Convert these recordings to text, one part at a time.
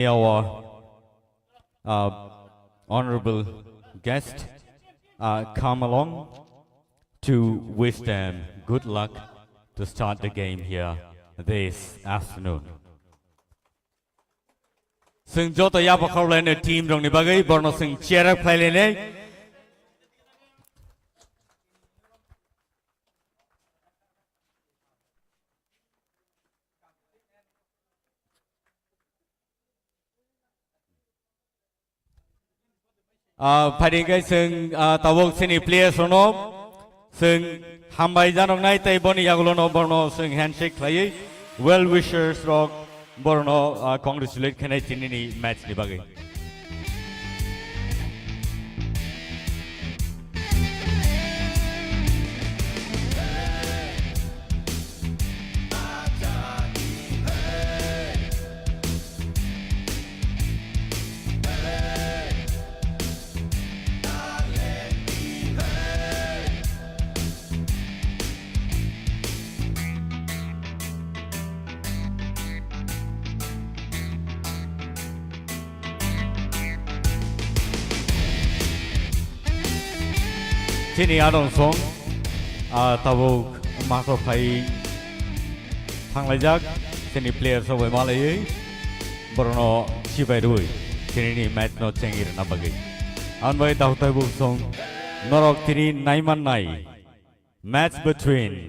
our honorable guest come along to wish them good luck to start the game here this afternoon. Sing jota ya bakal lain team dong ni bagai borno sing cheer play lain. Phading cái sừng tawok sini player sono sừng hambai janong nai tay boni yagulono borno sừng handshake play well wishers rok borno congratulate khanai tinini match ni bagai. Sini adong song tawok makro phai thang lajak sini player so boy malai borno chibai dui sini ni match no chengir na bagai anbai taw tawok song norok tini naiman nai match between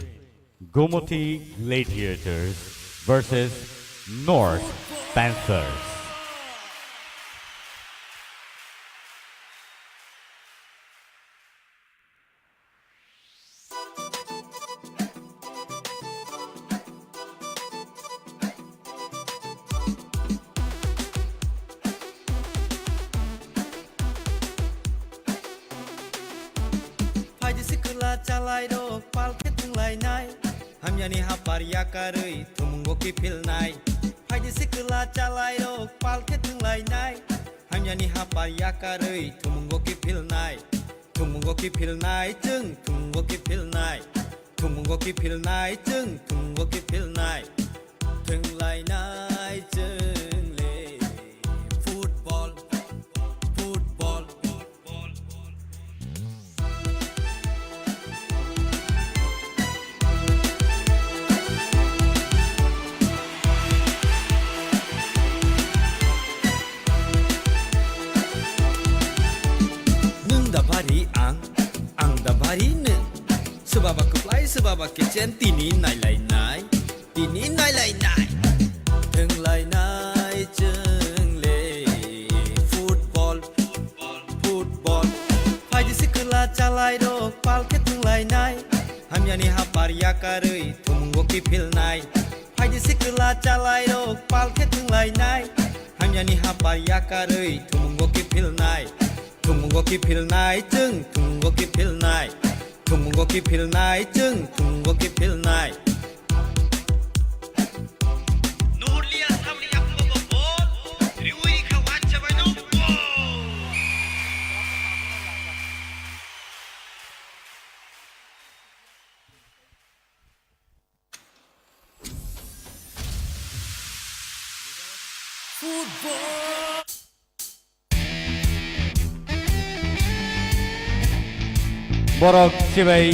Gomoti Gladiators versus North Panthers. Chalai do pal ketung lai nai hamyani haparia karui thumungo ki phil nai phaidi sikla chalai do pal ketung lai nai hamyani haparia karui thumungo ki phil nai thumungo ki phil nai chung thumungo ki phil nai thumungo ki phil nai chung thumungo ki phil nai thung lai nai chung le football football sebab keplai sebab kecen tini nai lai nai tini nai lai nai theng lai nai cheng le football football phai di sikla chalai do pal ke theng lai nai hamyani haparia karui thumungo ki phil nai phai di sikla chalai do pal ke theng lai nai hamyani haparia karui thumungo ki phil nai thumungo ki phil nai cheng thumungo ki phil nai thumungo ki phil nai chung thumungo ki phil nai Nurlia samri yakko bol riui khawan chabai no football Borok Chibai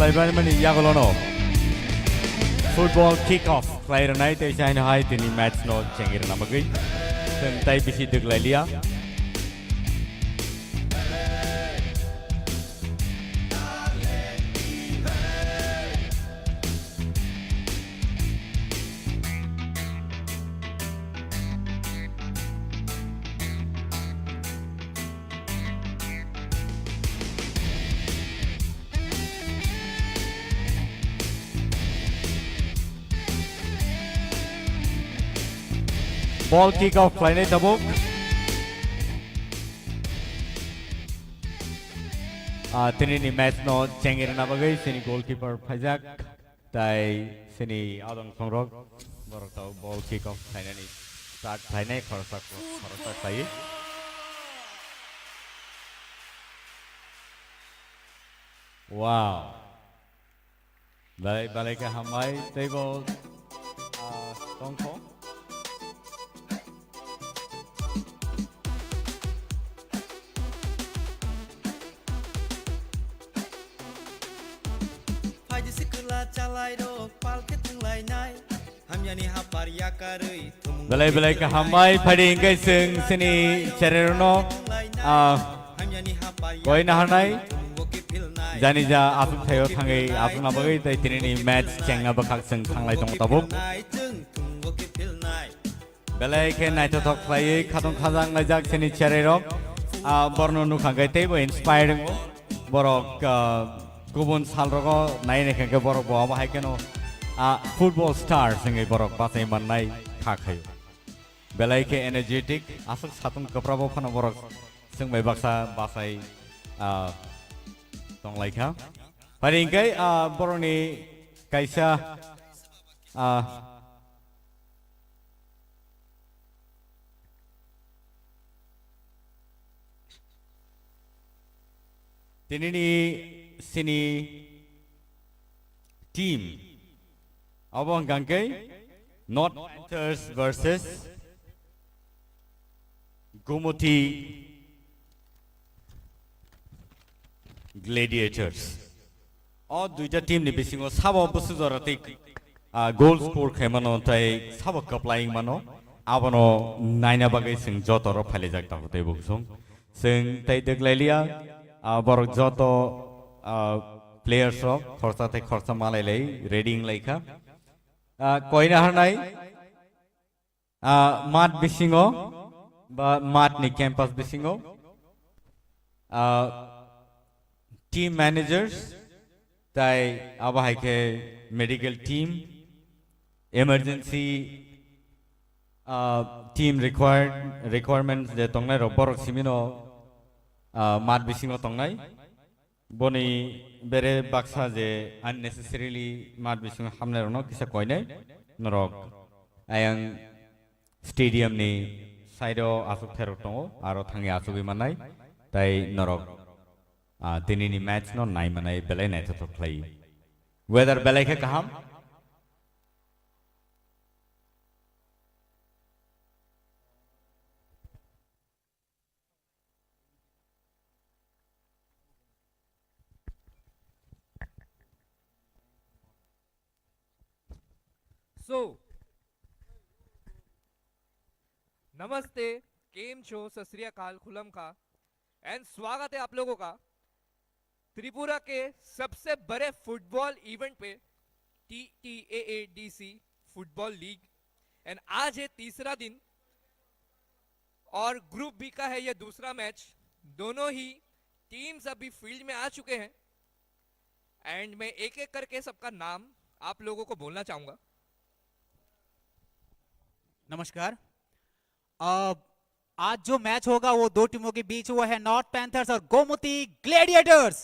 Laiban Mani Yagolono Football Kickoff Player Night Shine High Tini Match No Chengir Namagi Sentai Bisi Duglalia Ball kick off play net tabuk. Tini ni match no chengir na bagai sini goalkeeper Fajak tai sini adong songrok borok tau ball kick off play ni start play net khorosak play. Wow. Balai ke hamai table tongkong. चालायरो पालके थंलायनाय हामयानि हापारिया कारै Belai belai kehamai pada ingkai seng sini cererono हामयानि हापारिया koi nahanai थुमुगके फिलनाय jani ja asuk thayo thangai asuk na bagai tai tinini match chenga bakak seng thanglai tong tabuk जों थुमुगके फिलनाय belai ke naito tok klai khatong khajang lajak sini cerero borno nukhangai tei bo inspiring borok gubun salrogo nai nekhe borok bo bahai keno football star sengai borok basai mannai khakai belai ke energetic asuk satung kaprabo phana borok sengbai baksa basai tonglai kha paringkai boroni kaisa tinini sini team abang gangkai North Panthers versus Gomoti Gladiators और दुईटा team नि बिसिङो साबो Basu जरते goal score खेमनो tai साबो कप्लाइङ मनो आबनो नाइना बागै सिं जतरो फाले जाक्ता होतै बुगसुं सिं tai देग्लाइलिया borok joto players rok khorsa te khorsa malailai reading laika koina harnai mat bisingo ba mat ni campus bisingo team managers tai abahai ke medical team emergency team requirements de tongnai ro borok simino mat bisingo tongnai boni bere baksa je unnecessarily mat bisingo hamnai rono kisa koinai norok ayang stadium ni side o asuk therok tongo aro thangi asugi manai tai norok tinini match no nai manai belai nai to play weather belai ke kaham So, नमस्ते, केम छो, सत श्री अकाल, खुलम खा and स्वागत है आप लोगों का त्रिपुरा के सबसे बड़े फुटबॉल इवेंट पे TTAADC फुटबॉल लीग एंड आज है तीसरा दिन और ग्रुप बी का है ये दूसरा मैच। दोनों ही टीम्स अभी फील्ड में आ चुके हैं एंड मैं एक एक करके सबका नाम आप लोगों को बोलना चाहूंगा। नमस्कार। आज जो मैच होगा वो दो टीमों के बीच वो है नॉर्थ पैंथर्स और गोमती ग्लैडिएटर्स।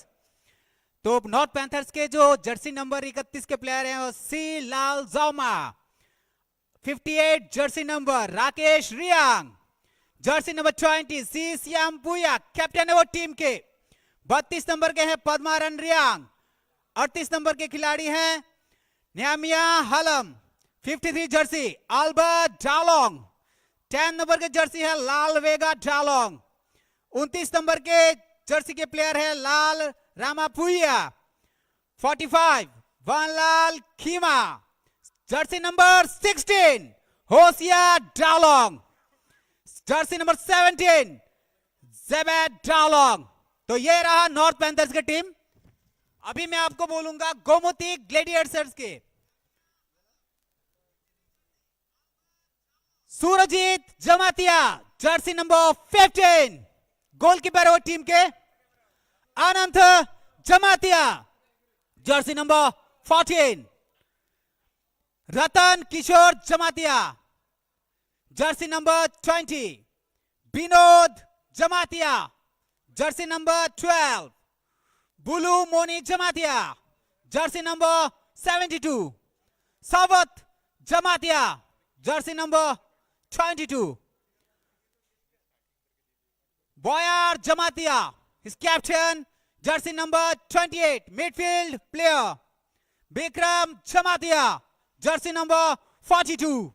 तो नॉर्थ पैंथर्स के जो जर्सी नंबर 31 के प्लेयर हैं वो सी लाल जोमा, 58 Jersey number Rakesh Reang, Jersey number 20 सी श्याम पुया कैप्टन है वो टीम के, 32 नंबर के हैं पद्मारन रियांग, 38 नंबर के खिलाड़ी हैं न्यामिया हलम, 53 जर्सी अल्बर्ट डालोंग, 10 नंबर के जर्सी है लाल वेगा डालोंग, 29 नंबर के जर्सी के प्लेयर है लाल रामापुया, 45 वनलाल खीमा, जर्सी नंबर 16 होसिया डालोंग, जर्सी नंबर 17 जेबेद डालोंग। तो ये रहा नॉर्थ पैंथर्स की टीम। अभी मैं आपको बोलूंगा गोमती ग्लैडिएटर्स के। Surajit Jamatia jersey number 15 goalkeeper है वो टीम के, Anant Jamatia jersey number 14, Ratan Kishore Jamatia jersey number 20, Vinod Jamatia jersey number 12, Bulu Moni Jamatia jersey number 72, Sawat Jamatia jersey number 22, Boyar Jamatia, his captain, jersey number 28, midfield player. Bikram Jamatia, jersey number 42.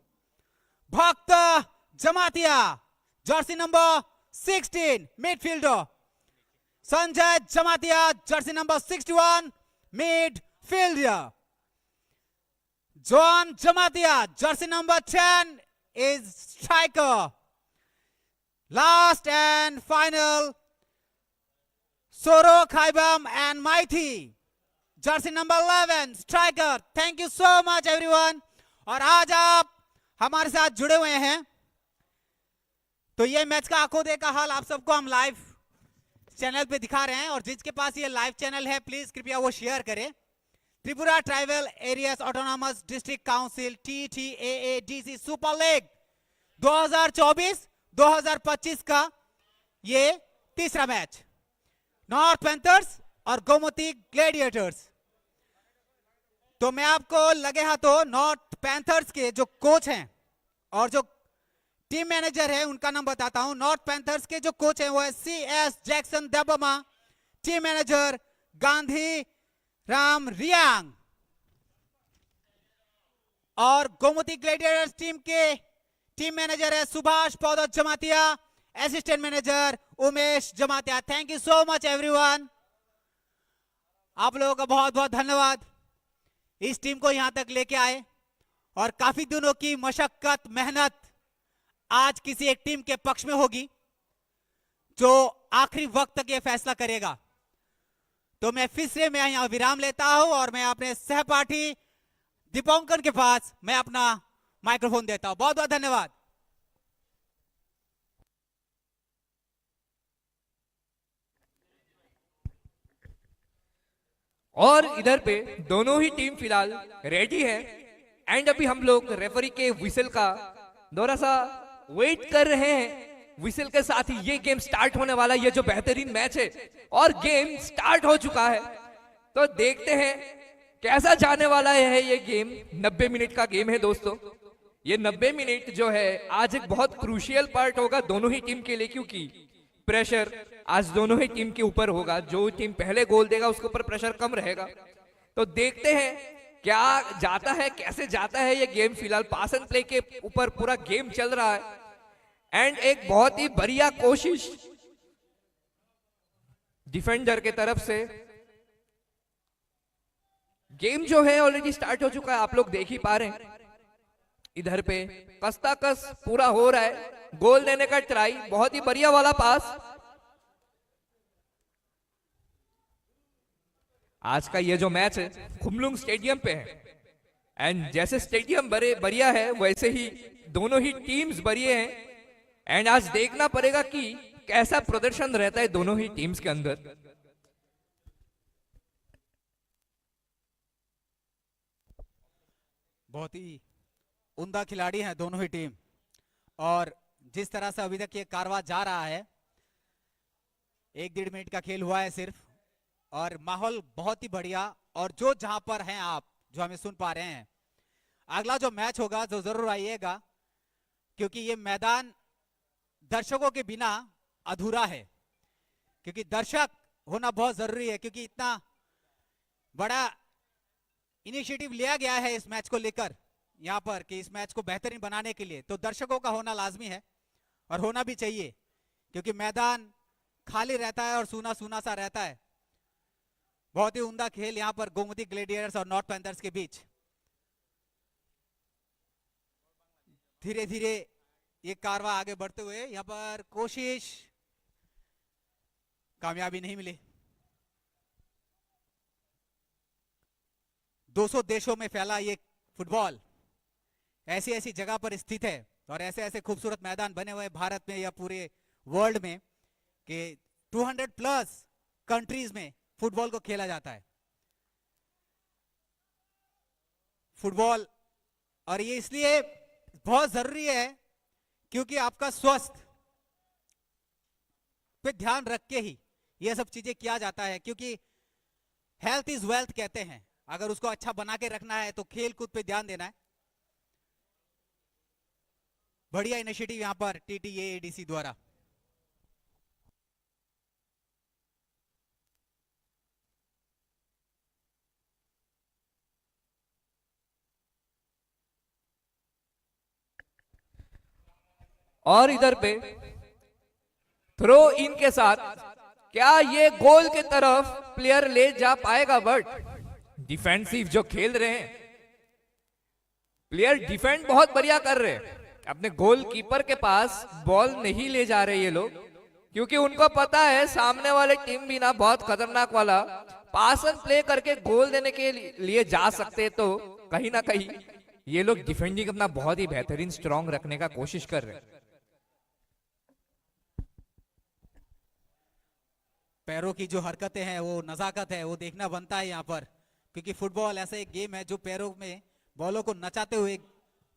Bhakta Jamatia, jersey number 16, midfielder. Sanjay Jamatia, jersey number 61, midfielder. John Jamatia, jersey number 10 is striker. Last and final, Soro Khaibam and Mighty, jersey number 11, striker. Thank you so much everyone. और आज आप हमारे साथ जुड़े हुए हैं, तो ये मैच का आंखों देखा हाल आप सबको हम लाइव चैनल पे दिखा रहे हैं, और जिसके पास ये लाइव चैनल है प्लीज कृपया वो शेयर करें। Tripura tribal areas autonomous district council TTAADC super league 2024-2025 का ये तीसरा मैच, नॉर्थ पैंथर्स और गोमती ग्लैडिएटर्स। तो मैं आपको लगे हाथों नॉर्थ पैंथर्स के जो कोच हैं और जो टीम मैनेजर है उनका नाम बताता हूं। नॉर्थ पैंथर्स के जो कोच हैं वो है CS Jackson Debbarma, team manager Gandhi Ram Reang, और गोमती ग्लैडिएटर्स टीम के टीम मैनेजर है Subhash Paudo Jamatia, assistant manager Umesh Jamatia. Thank you so much everyone, आप लोगों का बहुत बहुत धन्यवाद इस टीम को यहां तक लेके आए, और काफी दिनों की मशक्कत मेहनत आज किसी एक टीम के पक्ष में होगी जो आखिरी वक्त तक ये फैसला करेगा। तो मैं फिर से यहां विराम लेता हूं और मैं अपने सहपाठी दीपांकन के पास मैं अपना माइक्रोफोन देता हूं। बहुत बहुत धन्यवाद। और इधर पे दोनों ही टीम फिलहाल रेडी है, एंड अभी हम लोग रेफरी के विसल का थोड़ा सा वेट कर रहे हैं। विसल के साथ ही ये गेम स्टार्ट होने वाला है, ये जो बेहतरीन मैच है, और गेम स्टार्ट हो चुका है। तो देखते हैं कैसा जाने वाला है ये गेम। 90 मिनट का गेम है दोस्तों। ये 90 मिनट जो है आज एक बहुत क्रूशियल पार्ट होगा दोनों ही टीम के लिए, क्योंकि प्रेशर आज दोनों ही टीम के ऊपर होगा। जो टीम पहले गोल देगा उसके ऊपर प्रेशर कम रहेगा। तो देखते हैं क्या जाता है, कैसे जाता है ये गेम। फिलहाल पास एंड प्ले के ऊपर पूरा गेम चल रहा है, एंड एक बहुत ही बढ़िया कोशिश डिफेंडर के तरफ से। गेम जो है ऑलरेडी स्टार्ट हो चुका है, आप लोग देख ही पा रहे हैं। इधर पे कस्ता कस पूरा हो रहा है, गोल देने का ट्राई, बहुत ही बढ़िया वाला पास। आज का ये जो मैच है खुमलुंग स्टेडियम पे है, एंड जैसे स्टेडियम बढ़िया है वैसे ही दोनों ही टीम्स बढ़िया हैं, एंड आज देखना पड़ेगा कि कैसा प्रदर्शन रहता है दोनों ही टीम्स के अंदर। बहुत ही उम्दा खिलाड़ी हैं दोनों ही टीम, और जिस तरह से अभी तक ये कारवा जा रहा है, 1-1.5 मिनट का खेल हुआ है सिर्फ, और माहौल बहुत ही बढ़िया। और जो जहां पर हैं आप जो हमें सुन पा रहे हैं, अगला जो मैच होगा जो जरूर आइएगा, क्योंकि ये मैदान दर्शकों के बिना अधूरा है, क्योंकि दर्शक होना बहुत जरूरी है, क्योंकि इतना बड़ा इनिशिएटिव लिया गया है इस मैच को लेकर यहां पर कि इस मैच को बेहतरीन बनाने के लिए, तो दर्शकों का होना लाजमी है और होना भी चाहिए, क्योंकि मैदान खाली रहता है और सूना सूना सा रहता है। बहुत ही उम्दा खेल यहां पर गोमती ग्लैडिएटर्स और नॉर्थ पैंथर्स के बीच। धीरे धीरे ये कारवा आगे बढ़ते हुए, यहां पर कोशिश कामयाबी नहीं मिली। 200 देशों में फैला ये फुटबॉल ऐसी ऐसी जगह पर स्थित है, और ऐसे ऐसे खूबसूरत मैदान बने हुए भारत में या पूरे वर्ल्ड में कि 200+ कंट्रीज में फुटबॉल को खेला जाता है फुटबॉल। और ये इसलिए बहुत जरूरी है क्योंकि आपका स्वास्थ्य पे ध्यान रख के ही ये सब चीजें किया जाता है, क्योंकि हेल्थ इज वेल्थ कहते हैं। अगर उसको अच्छा बना के रखना है तो खेल कूद पे ध्यान देना है। बढ़िया इनिशिएटिव यहां पर TTAADC द्वारा। और इधर पे थ्रो इन के साथ क्या ये गोल के तरफ प्लेयर ले जा पाएगा, बट डिफेंसिव जो खेल रहे हैं प्लेयर डिफेंड बहुत बढ़िया कर रहे हैं, अपने गोलकीपर के पास बॉल नहीं ले जा रहे ये लोग, क्योंकि उनको पता है सामने वाले टीम भी ना बहुत खतरनाक वाला पास एंड प्ले करके गोल देने के लिए जा सकते, तो कहीं ना कहीं ये लोग डिफेंडिंग अपना बहुत ही बेहतरीन स्ट्रांग रखने का कोशिश कर रहे हैं। पैरों की जो हरकतें हैं वो नजाकत है, वो देखना बनता है यहाँ पर, क्योंकि फुटबॉल ऐसा एक गेम है जो पैरों में बॉलों को नचाते हुए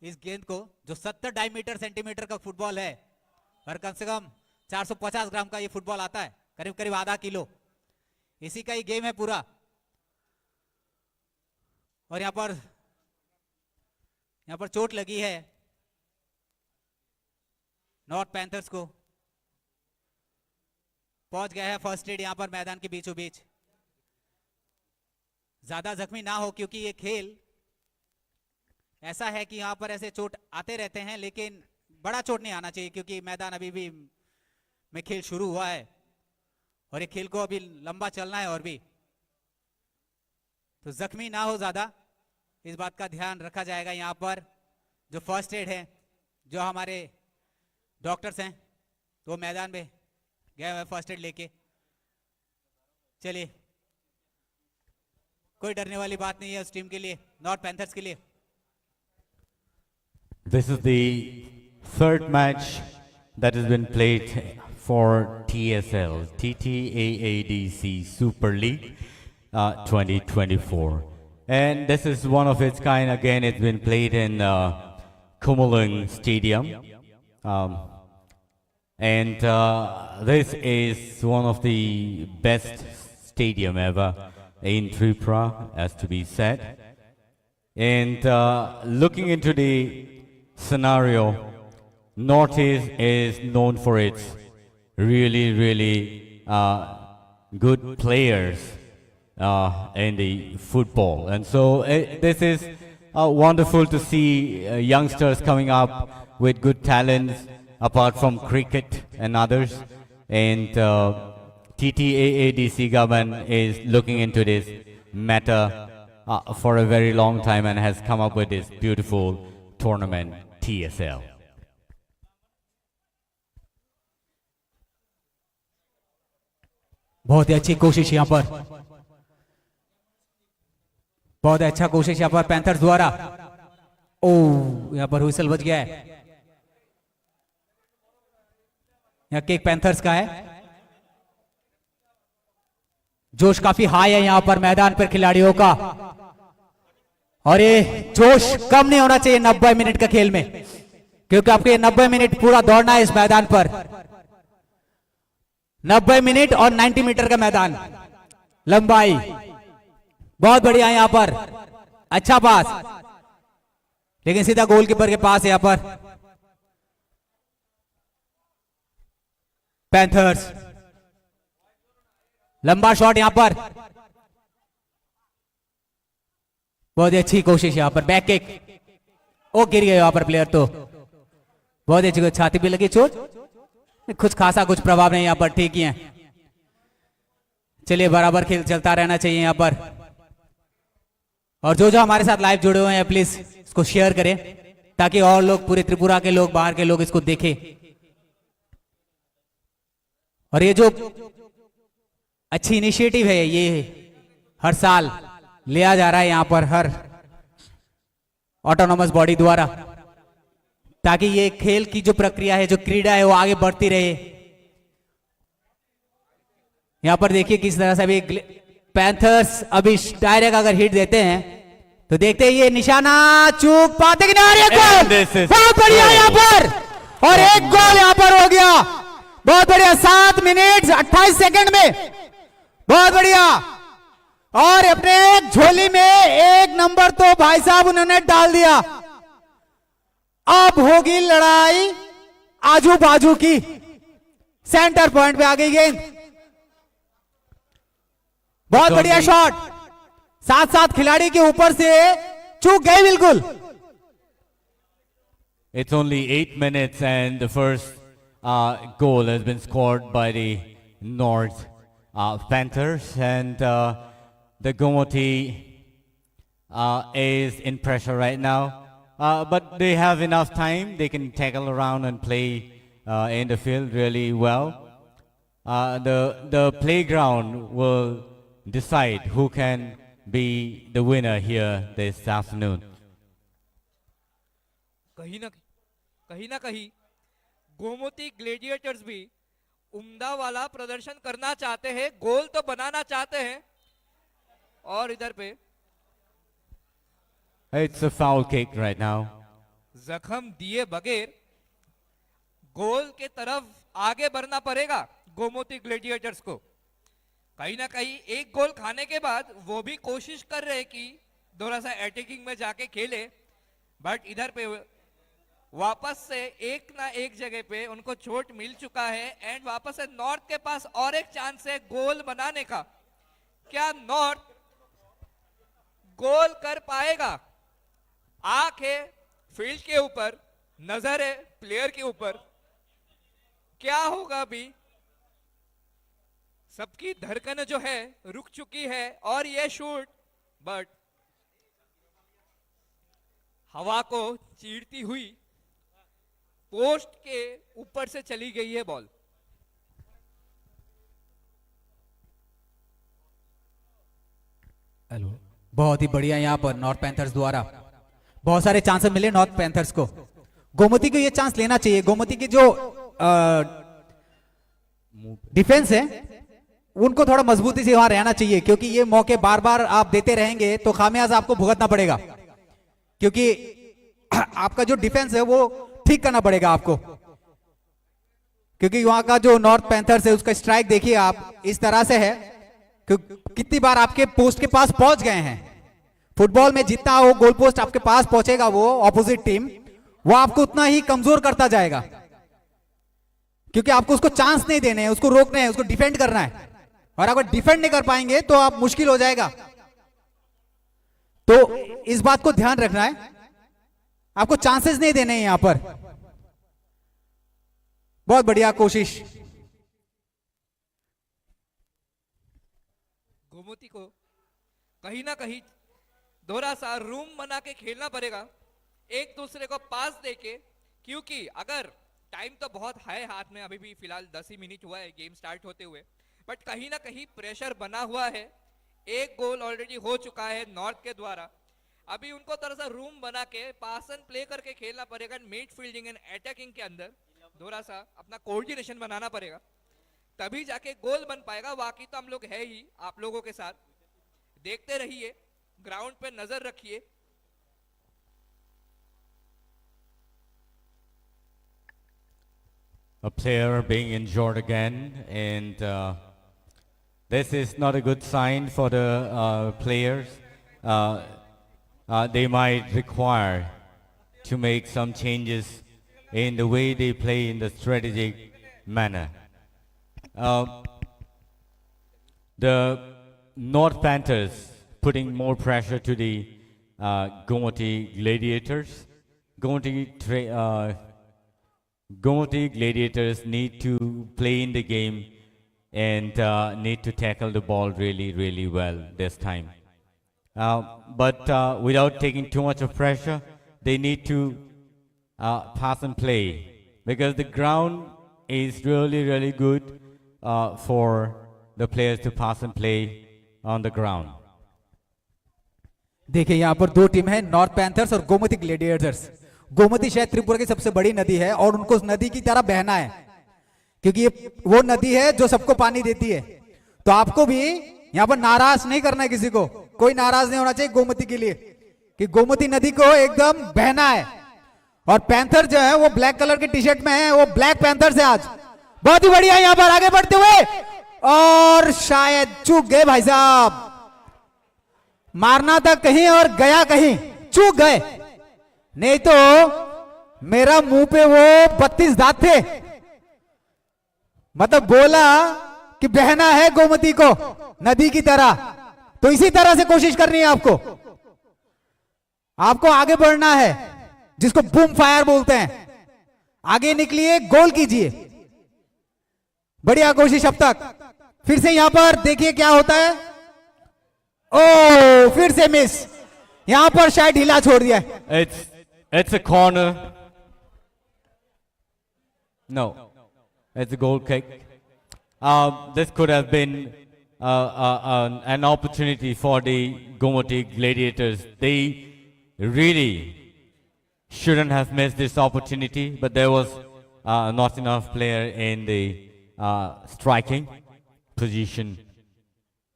इस गेंद को, जो 70 डायमीटर सेंटीमीटर का फुटबॉल है और कम से कम 450 ग्राम का ये फुटबॉल आता है, करीब करीब आधा किलो, इसी का ही गेम है पूरा। और यहाँ पर चोट लगी है नॉर्थ पैंथर्स को, पहुंच गया है फर्स्ट एड यहाँ पर मैदान के बीचों बीच। ज्यादा जख्मी ना हो, क्योंकि ये खेल ऐसा है कि यहाँ पर ऐसे चोट आते रहते हैं, लेकिन बड़ा चोट नहीं आना चाहिए, क्योंकि मैदान अभी भी में खेल शुरू हुआ है और ये खेल को अभी लंबा चलना है और भी, तो जख्मी ना हो ज्यादा, इस बात का ध्यान रखा जाएगा। यहाँ पर जो फर्स्ट एड है, जो हमारे डॉक्टर्स हैं, तो मैदान में गए हुए फर्स्ट एड लेके। चलिए, कोई डरने वाली बात नहीं है उस टीम के लिए, नॉर्थ पैंथर्स के लिए। This is the third match that has been played for TSL, TTAADC Super League 2024. And this is one of its kind. Again, it's been played in Kumulung Stadium. And this is one of the best stadium ever in Tripura, as to be said. And looking into the scenario, Northeast is known for its really good players in the football, and so this is wonderful to see youngsters coming up with good talents apart from cricket and others. And TTAADC government is looking into this matter for a very long time and has come up with this beautiful tournament, TSL. बहुत ही अच्छी कोशिश यहाँ पर, बहुत अच्छा कोशिश यहाँ पर पैंथर्स द्वारा। ओ, यहाँ पर हुइसल बज गया है, यहाँ किक पैंथर्स का है। जोश काफी हाई है यहाँ पर मैदान पर खिलाड़ियों का, और ये जोश कम नहीं होना चाहिए 90 मिनट का खेल में, क्योंकि आपको ये 90 मिनट पूरा दौड़ना है इस मैदान पर। 90 मिनट और 90 मीटर का मैदान, लंबाई बहुत बढ़िया है यहाँ पर, अच्छा पास, लेकिन सीधा गोलकीपर के पास है यहाँ पर पैंथर्स। लंबा शॉट यहाँ पर, बहुत अच्छी कोशिश यहाँ पर, बैक किक, ओ गिर गया यहाँ पर प्लेयर, तो बहुत अच्छी, छाती पे लगी चोट, कुछ खासा कुछ प्रभाव नहीं यहाँ पर, ठीक ही है। चलिए, बराबर खेल चलता रहना चाहिए यहाँ पर, और जो जो हमारे साथ लाइव जुड़े हुए हैं प्लीज इसको शेयर करें, ताकि और लोग, पूरे त्रिपुरा के लोग, बाहर के लोग इसको देखें। और ये जो अच्छी इनिशिएटिव है, ये हर साल लिया जा रहा है यहाँ पर हर ऑटोनोमस बॉडी द्वारा, ताकि ये खेल की जो प्रक्रिया है, जो क्रीड़ा है, वो आगे बढ़ती रहे। यहां पर देखिए किस तरह से अभी पैंथर्स अभी डायरेक्ट अगर हिट देते हैं तो देखते हैं ये निशाना चूक पाते कि नहीं। गोल बहुत बढ़िया यहां पर, और एक गोल यहां पर हो गया, बहुत बढ़िया, 7 मिनट 28 सेकंड में, बहुत बढ़िया। और अपने झोली में एक नंबर तो भाई साहब उन्होंने डाल दिया। अब होगी लड़ाई आजू बाजू की, सेंटर पॉइंट पे आ गई गेंद, बहुत बढ़िया शॉट, साथ साथ खिलाड़ी के ऊपर से चूक गई बिल्कुल। It's only 8 minutes and the first goal has been scored by the North Panthers, and the Gomoti is in pressure right now. but they have enough time. They can tackle around and play in the field really well. The playground will decide who can be the winner here this afternoon. कहीं ना कहीं Gomti gladiators भी उम्दा वाला प्रदर्शन करना चाहते हैं, गोल तो बनाना चाहते हैं। और इधर पे It's a foul kick right now. जख्म दिए बगैर गोल के तरफ आगे बढ़ना पड़ेगा गोमती ग्लेडिएटर्स को। कहीं ना कहीं एक गोल खाने के बाद वो भी कोशिश कर रहे कि थोड़ा सा अटैकिंग में जाके खेले, बट इधर पे वापस से एक ना एक जगह पे उनको चोट मिल चुका है। एंड वापस से नॉर्थ के पास और एक चांस है गोल बनाने का। क्या नॉर्थ गोल कर पाएगा? आंख है फील्ड के ऊपर, नजर है प्लेयर के ऊपर, क्या होगा अभी? सबकी धड़कन जो है रुक चुकी है और ये शूट बट हवा को चीरती हुई पोस्ट के ऊपर से चली गई है बॉल। हेलो, बहुत ही बढ़िया यहाँ पर नॉर्थ पैंथर्स द्वारा बहुत सारे चांसेस मिले नॉर्थ पैंथर्स को। गोमती को ये चांस लेना चाहिए। गोमती की जो डिफेंस है उनको थोड़ा मजबूती से वहां रहना चाहिए, क्योंकि ये मौके बार बार आप देते रहेंगे तो खामियाजा आपको भुगतना पड़ेगा, क्योंकि आपका जो डिफेंस है वो ठीक करना पड़ेगा आपको। क्योंकि वहां का जो नॉर्थ पैंथर्स है उसका स्ट्राइक देखिए आप इस तरह से है कि कितनी बार आपके पोस्ट के पास पहुंच गए हैं। फुटबॉल में जितना वो गोल पोस्ट आपके पास पहुंचेगा वो ऑपोजिट टीम, वो आपको उतना ही कमजोर करता जाएगा, क्योंकि आपको उसको चांस नहीं देने हैं, उसको रोकना है, उसको डिफेंड करना है। और अगर डिफेंड नहीं कर पाएंगे तो आप मुश्किल हो जाएगा। तो इस बात को ध्यान रखना है, आपको चांसेस नहीं देने हैं यहां पर। बहुत बढ़िया कोशिश। गोमती को कहीं ना कहीं थोड़ा सा रूम बना के खेलना पड़ेगा, एक दूसरे को पास देके, क्योंकि अगर टाइम तो बहुत है हाथ में, अभी भी फिलहाल 10 ही मिनट हुआ है गेम स्टार्ट होते हुए, बट कहीं ना कहीं प्रेशर बना हुआ है। एक गोल ऑलरेडी हो चुका है नॉर्थ के द्वारा। अभी उनको थोड़ा सा रूम बना के पास एंड प्ले करके खेलना पड़ेगा। मिड फील्डिंग एंड अटैकिंग के अंदर थोड़ा सा अपना कोऑर्डिनेशन बनाना पड़ेगा, तभी जाके गोल बन पाएगा। बाकी तो हम लोग है ही आप लोगों के साथ, देखते रहिए, ग्राउंड पे नजर रखिए। A player being injured again, and this is not a good sign for the players. They might require to make some changes in the way they play in the strategic manner. The North Panthers putting more pressure to the Gomati Gladiators. Gomati Gladiators need to play in the game and need to tackle the ball really well this time. But without taking too much of pressure, they need to pass and play, because the ground is really good for the players to pass and play on the ground. देखिए यहाँ पर दो team है, north panthers और Gomti gladiators. Gomti शायद त्रिपुरा की सबसे बड़ी नदी है और उनको उस नदी की तरह बहना है, क्योंकि ये वो नदी है जो सबको पानी देती है। तो आपको भी यहाँ पर नाराज नहीं करना है, किसी को कोई नाराज नहीं होना चाहिए गोमती के लिए, कि गोमती नदी को एकदम बहना है। और पैंथर जो है वो ब्लैक कलर के टी शर्ट में है, वो ब्लैक पैंथर से आज बहुत ही बढ़िया यहाँ पर आगे बढ़ते हुए, और शायद चूक गए भाई साहब, मारना था कहीं और गया कहीं, चूक गए। नहीं तो मेरा मुंह पे वो 32 दांत थे, मतलब बोला कि बहना है गोमती को नदी की तरह। तो इसी तरह से कोशिश करनी है आपको, आपको आगे बढ़ना है, जिसको बूम फायर बोलते हैं। आगे निकलिए, गोल कीजिए, बढ़िया कोशिश अब तक। फिर से यहां पर देखिए क्या होता है। ओ फिर से मिस, यहां पर शायद ढीला छोड़ दिया। It's a corner. No, it's a goal kick. This could have been an opportunity for the Gomoti Gladiators. They really shouldn't have missed this opportunity, but there was not enough player in the striking position.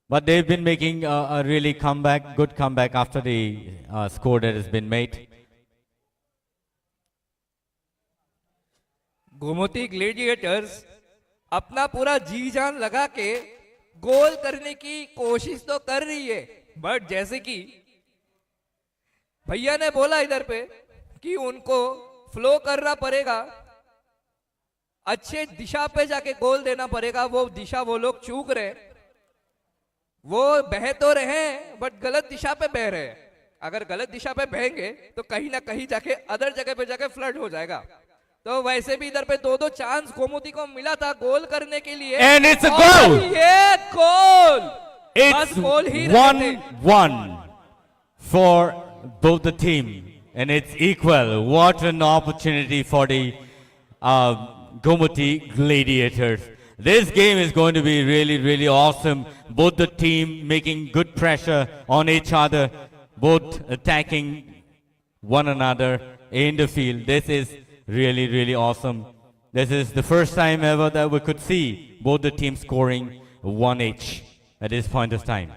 But they've been making a really good comeback after the score that has been made. Gomti gladiators अपना पूरा जी जान लगा के गोल करने की कोशिश तो कर रही है, बट जैसे कि भैया ने बोला इधर पे कि उनको फ्लो करना पड़ेगा, अच्छे दिशा पे जाके गोल देना पड़ेगा, वो दिशा वो लोग चूक रहे, वो बह तो रहे हैं बट गलत दिशा पे बह रहे हैं। अगर गलत दिशा पे बहेंगे तो कहीं ना कहीं जाके अदर जगह पे जाके फ्लड हो जाएगा। तो वैसे भी इधर पे दो चांस गोमती को मिला था गोल करने के लिए, And it's a goal! ये गोल, बस It's गोल ही रहते। 1-1 for both the team, and it's equal. What an opportunity for the Gomati Gladiators. This game is going to be really, really awesome. Both the team making good pressure on each other, both attacking one another in the field. This is really, really awesome. This is the first time ever that we could see both the teams scoring one each at this point of time.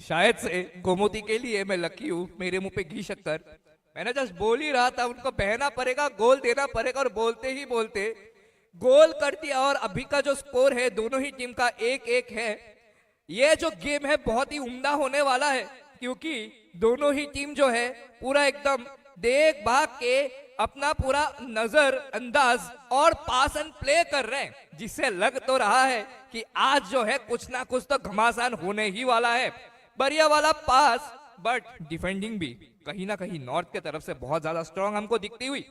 शायद से गोमती के लिए मैं lucky हूँ, मेरे मुंह पे घी शक्कर। मैंने जस्ट बोल ही रहा था उनको बहना पड़ेगा, गोल देना पड़ेगा, और बोलते ही बोलते गोल कर दिया। और अभी का जो स्कोर है दोनों ही टीम का 1-1 है। ये जो गेम है बहुत ही उम्दा होने वाला है, क्योंकि दोनों ही टीम जो है पूरा एकदम देख भाग के अपना पूरा नजर अंदाज और पास एंड प्ले कर रहे हैं, जिससे लग तो रहा है कि आज जो है कुछ ना कुछ तो घमासान होने ही वाला है। बढ़िया वाला पास, बट डिफेंडिंग भी कहीं ना कहीं नॉर्थ के तरफ से बहुत ज्यादा स्ट्रांग हमको दिखती हुई।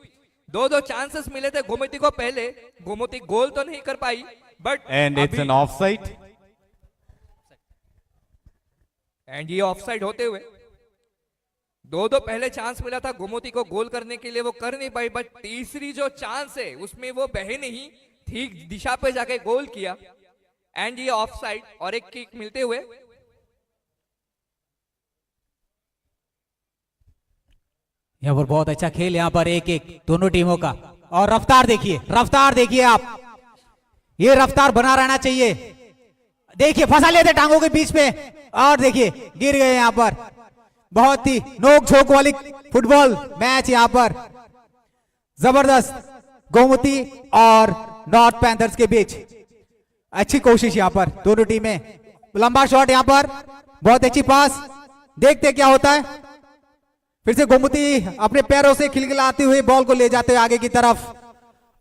दो चांसेस मिले थे गोमती को पहले, गोमती गोल तो नहीं कर पाई, but And it's an offside. And ये ऑफसाइड होते हुए दो पहले चांस मिला था गोमती को गोल करने के लिए, वो कर नहीं पाई, बट तीसरी जो चांस है उसमें वो बहे नहीं, ठीक दिशा पे जाके गोल किया। एंड ये ऑफसाइड और एक किक मिलते हुए यहाँ पर बहुत अच्छा खेल, यहाँ पर 1-1 दोनों टीमों का। और रफ्तार देखिए आप, ये रफ्तार बना रहना चाहिए। देखिए फंसा लेते टांगों के बीच में, और देखिए गिर गए यहाँ पर। बहुत ही नोक झोंक वाली फुटबॉल मैच यहाँ पर, जबरदस्त गोमती और नॉर्थ पैंथर्स के बीच। अच्छी कोशिश यहाँ पर दोनों टीमें, लंबा शॉट यहाँ पर, बहुत अच्छी पास, देखते क्या होता है। फिर से गोमती अपने पैरों से खिलखिलाते हुए बॉल को ले जाते हुए आगे की तरफ,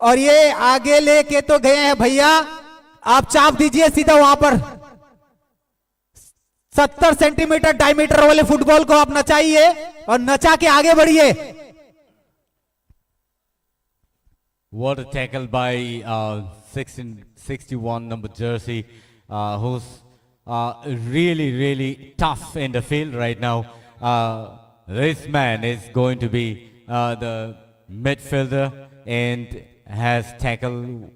और ये आगे लेके तो गए हैं भैया, आप चाप दीजिए सीधा वहां पर। 70 सेंटीमीटर डायमीटर वाले फुटबॉल को आप नचाइए और नचा के आगे बढ़िए। What a tackle by 61 number jersey, who's really, really tough in the field right now. This man is going to be the midfielder and has tackled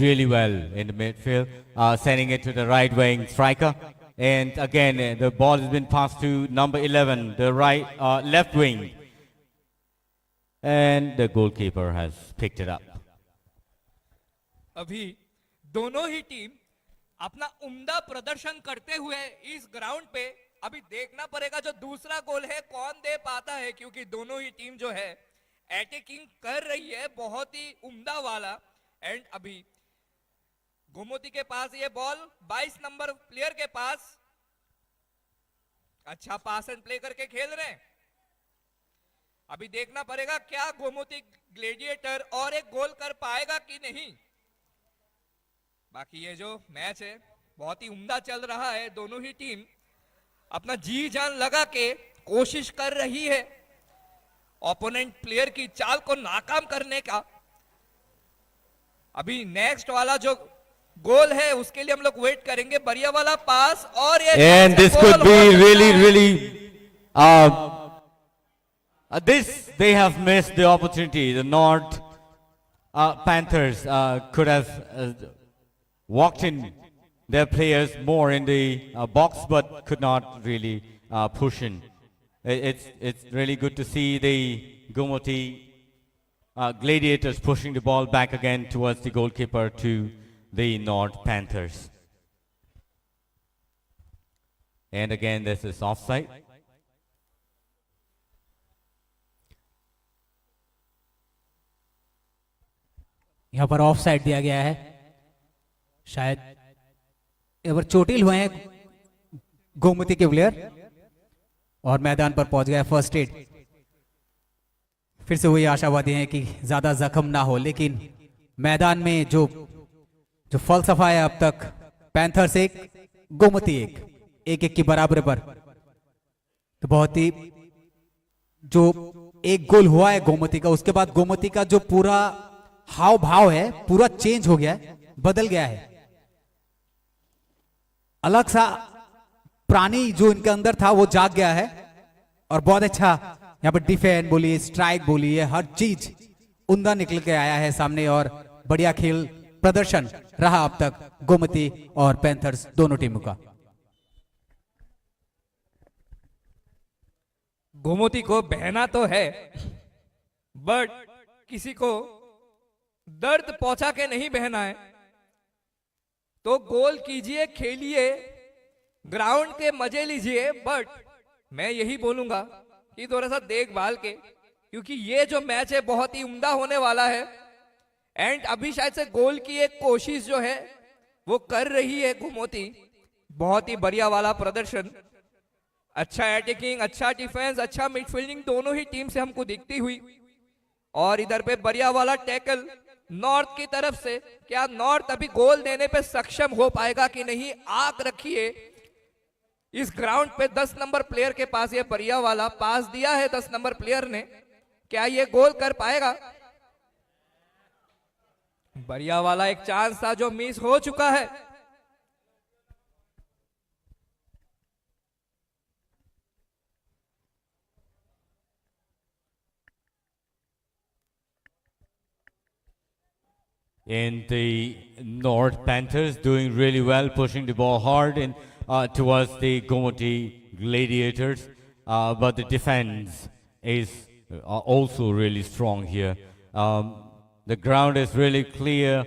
really well in the midfield, sending it to the right wing striker. And again, the ball has been passed to number 11, the left wing. And the goalkeeper has picked it up. अभी दोनों ही team अपना उम्दा प्रदर्शन करते हुए इस ground पे, अभी देखना पड़ेगा जो दूसरा गोल है कौन दे पाता है, क्योंकि दोनों ही टीम जो है अटैकिंग कर रही है बहुत ही उम्दा वाला। एंड अभी गोमती के पास ये बॉल 22 नंबर प्लेयर के पास, अच्छा पास एंड प्ले करके खेल रहे हैं। अभी देखना पड़ेगा क्या गोमती ग्लेडिएटर और एक गोल कर पाएगा कि नहीं। बाकी ये जो मैच है बहुत ही उम्दा चल रहा है, दोनों ही टीम अपना जी जान लगा के कोशिश कर रही है ओपोनेंट प्लेयर की चाल को नाकाम करने का। अभी नेक्स्ट वाला जो गोल है उसके लिए हम लोग वेट करेंगे, बढ़िया वाला पास, और ये And this could be really, really This, they have missed the opportunity. The North Panthers could have walked in their players more in the box, but could not really push in. It's really good to see the Gomoti Gladiators pushing the ball back again towards the goalkeeper to the North Panthers. And again, this is offside. यहां पर of side दिया गया है, शायद ever चोटिल हुए हैं गोमती के प्लेयर और मैदान पर पहुंच गया फर्स्ट एड। फिर से वही आशावादी हैं कि ज्यादा जख्म ना हो, लेकिन मैदान में जो फलसफा है अब तक, पैंथर्स 1 गोमती 1 की बराबर पर, तो बहुत ही जो एक गोल हुआ है गोमती का, उसके बाद गोमती का जो पूरा हाव भाव है पूरा चेंज हो गया है, बदल गया है। अलग सा प्राणी जो इनके अंदर था वो जाग गया है और बहुत अच्छा यहाँ पर डिफेंस बोलिए, स्ट्राइक बोलिए, हर चीज उमदा निकल के आया है सामने और बढ़िया खेल प्रदर्शन रहा अब तक गोमती और पैंथर्स दोनों टीमों का। गोमती को बहना तो है, बट किसी को दर्द पहुंचा के नहीं बहना है। तो गोल कीजिए, खेलिए, ग्राउंड के मजे लीजिए, बट मैं यही बोलूंगा कि थोड़ा सा देखभाल के, क्योंकि ये जो मैच है बहुत ही उम्दा होने वाला है। एंड अभी शायद से गोल की एक कोशिश जो है वो कर रही है गोमती। बहुत ही बढ़िया वाला प्रदर्शन, अच्छा अटैकिंग, अच्छा डिफेंस, अच्छा मिडफील्डिंग दोनों ही टीम से हमको दिखती हुई। और इधर पे बढ़िया वाला टैकल नॉर्थ की तरफ से। क्या नॉर्थ अभी गोल देने पे सक्षम हो पाएगा कि नहीं? आंख रखिए इस ग्राउंड पे। 10 नंबर प्लेयर के पास ये बढ़िया वाला पास दिया है 10 नंबर प्लेयर ने, क्या ये गोल कर पाएगा? बढ़िया वाला एक चांस था जो मिस हो चुका है। And the North Panthers doing really well, pushing the ball hard in towards the Gomoti Gladiators, but the defense is also really strong here. The ground is really clear,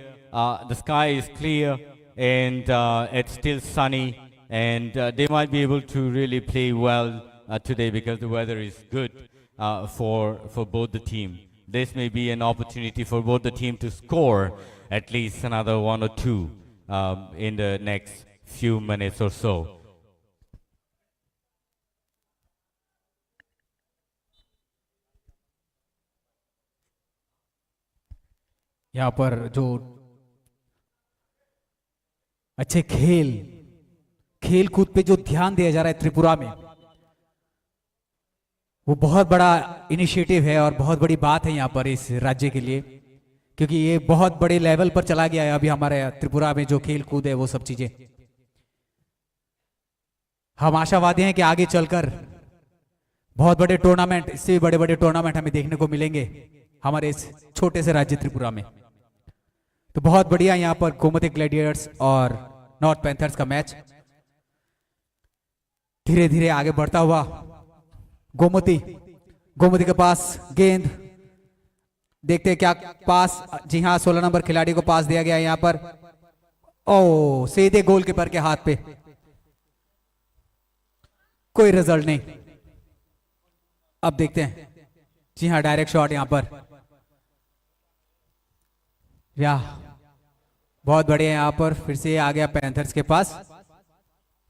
the sky is clear, and it's still sunny, and they might be able to really play well today because the weather is good for both the team. This may be an opportunity for both the team to score at least another 1 or 2 in the next few minutes or so. यहाँ पर जो अच्छे खेल कूद पे जो ध्यान दिया जा रहा है त्रिपुरा में, वो बहुत बड़ा इनिशिएटिव है और बहुत बड़ी बात है यहाँ पर इस राज्य के लिए, क्योंकि ये बहुत बड़े लेवल पर चला गया है अभी हमारे त्रिपुरा में जो खेल कूद है वो सब चीजें। हम आशावादी हैं कि आगे चलकर बहुत बड़े टूर्नामेंट, इससे भी बड़े बड़े टूर्नामेंट हमें देखने को मिलेंगे हमारे इस छोटे से राज्य त्रिपुरा में। तो बहुत बढ़िया यहाँ पर गोमती ग्लैडिएटर्स और नॉर्थ पैंथर्स का मैच धीरे धीरे आगे बढ़ता हुआ। गोमती के पास गेंद, देखते हैं क्या पास, जी हाँ 16 नंबर खिलाड़ी को पास दिया गया यहाँ पर। ओ सीधे गोलकीपर के हाथ पे, कोई रिजल्ट नहीं। अब देखते हैं, जी हाँ डायरेक्ट शॉट यहाँ पर, या बहुत बढ़िया यहाँ पर फिर से आ गया पैंथर्स के पास।